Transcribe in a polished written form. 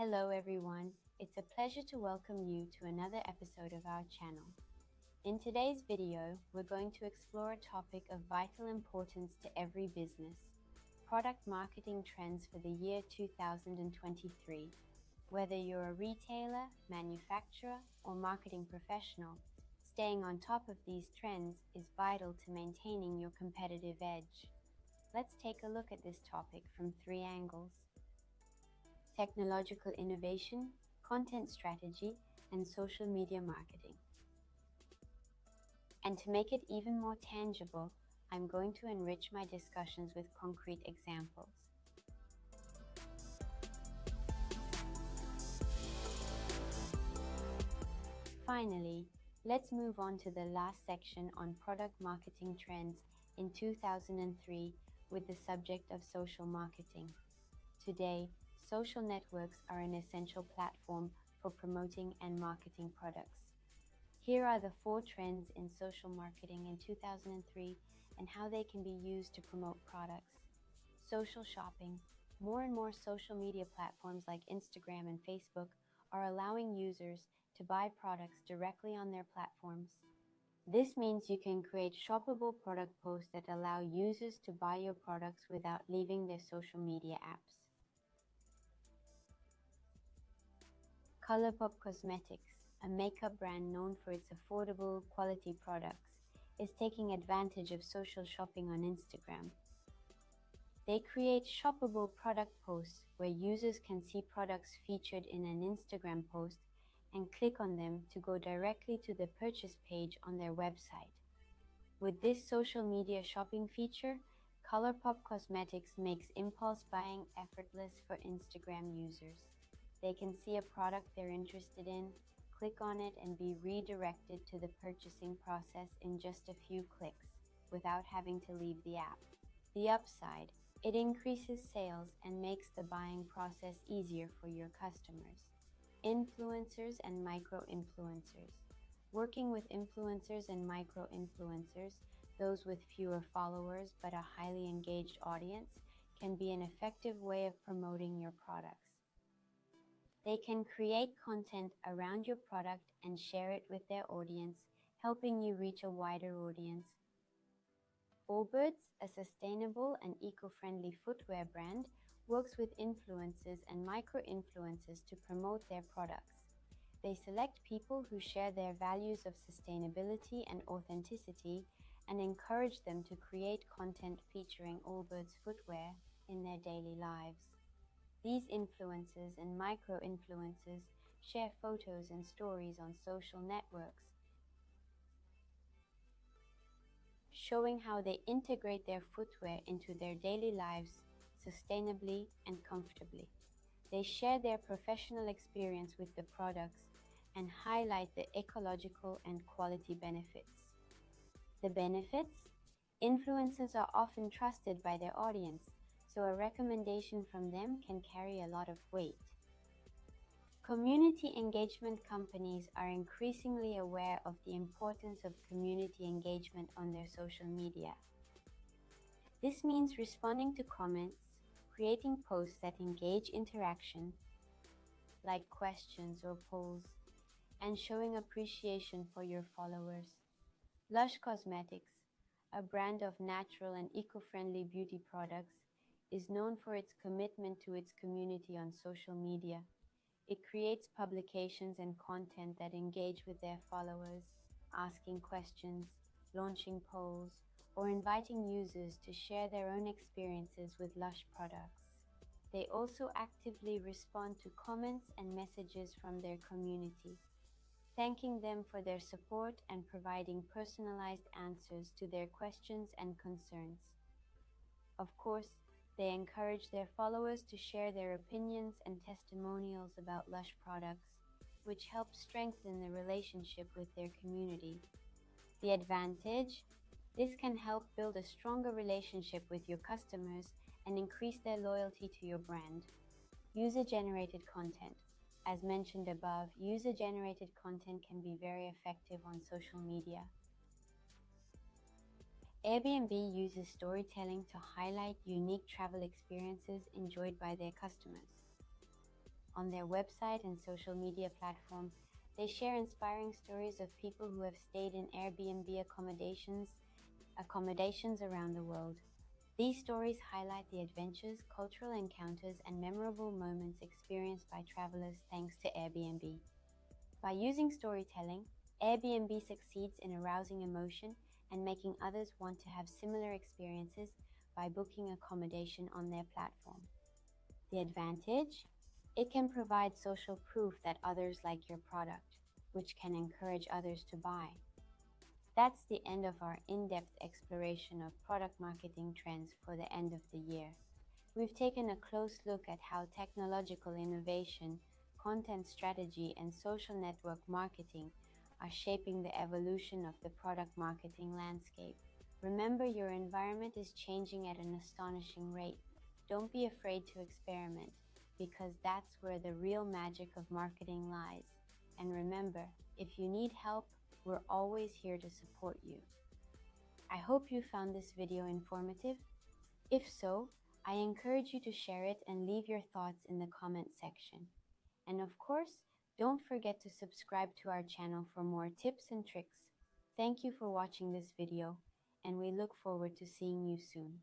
Hello everyone, it's a pleasure to welcome you to another episode of our channel. In today's video, we're going to explore a topic of vital importance to every business: product marketing trends for the year 2023. Whether you're a retailer, manufacturer, or marketing professional, staying on top of these trends is vital to maintaining your competitive edge. Let's take a look at this topic from three angles: technological innovation, content strategy, and social media marketing. And to make it even more tangible, I'm going to enrich my discussions with concrete examples. Finally, let's move on to the last section on product marketing trends in 2003 with the subject of social marketing. Today, social networks are an essential platform for promoting and marketing products. Here are the 4 trends in social marketing in 2003 and how they can be used to promote products. Social shopping. More and more social media platforms like Instagram and Facebook are allowing users to buy products directly on their platforms. This means you can create shoppable product posts that allow users to buy your products without leaving their social media apps. ColourPop Cosmetics, a makeup brand known for its affordable, quality products, is taking advantage of social shopping on Instagram. They create shoppable product posts where users can see products featured in an Instagram post and click on them to go directly to the purchase page on their website. With this social media shopping feature, ColourPop Cosmetics makes impulse buying effortless for Instagram users. They can see a product they're interested in, click on it, and be redirected to the purchasing process in just a few clicks, without having to leave the app. The upside: it increases sales and makes the buying process easier for your customers. Influencers and micro-influencers. Working with influencers and micro-influencers, those with fewer followers but a highly engaged audience, can be an effective way of promoting your products. They can create content around your product and share it with their audience, helping you reach a wider audience. Allbirds, a sustainable and eco-friendly footwear brand, works with influencers and micro-influencers to promote their products. They select people who share their values of sustainability and authenticity and encourage them to create content featuring Allbirds footwear in their daily lives. These influencers and micro-influencers share photos and stories on social networks, showing how they integrate their footwear into their daily lives sustainably and comfortably. They share their professional experience with the products and highlight the ecological and quality benefits. The benefits? Influencers are often trusted by their audience, so a recommendation from them can carry a lot of weight. Community engagement companies are increasingly aware of the importance of community engagement on their social media. This means responding to comments, creating posts that engage interaction, like questions or polls, and showing appreciation for your followers. Lush Cosmetics, a brand of natural and eco-friendly beauty products, is known for its commitment to its community on social media. It creates publications and content that engage with their followers, asking questions, launching polls, or inviting users to share their own experiences with Lush products. They also actively respond to comments and messages from their community, thanking them for their support and providing personalized answers to their questions and concerns. Of course, they encourage their followers to share their opinions and testimonials about Lush products, which helps strengthen the relationship with their community. The advantage? This can help build a stronger relationship with your customers and increase their loyalty to your brand. User-generated content. As mentioned above, user-generated content can be very effective on social media. Airbnb uses storytelling to highlight unique travel experiences enjoyed by their customers. On their website and social media platform, they share inspiring stories of people who have stayed in Airbnb accommodations around the world. These stories highlight the adventures, cultural encounters, and memorable moments experienced by travelers thanks to Airbnb. By using storytelling, Airbnb succeeds in arousing emotion and making others want to have similar experiences by booking accommodation on their platform. The advantage? It can provide social proof that others like your product, which can encourage others to buy. That's the end of our in-depth exploration of product marketing trends for the end of the year. We've taken a close look at how technological innovation, content strategy, and social network marketing are shaping the evolution of the product marketing landscape. Remember, your environment is changing at an astonishing rate. Don't be afraid to experiment, because that's where the real magic of marketing lies. And remember, if you need help, we're always here to support you. I hope you found this video informative. If so, I encourage you to share it and leave your thoughts in the comment section. And of course, don't forget to subscribe to our channel for more tips and tricks. Thank you for watching this video, and we look forward to seeing you soon.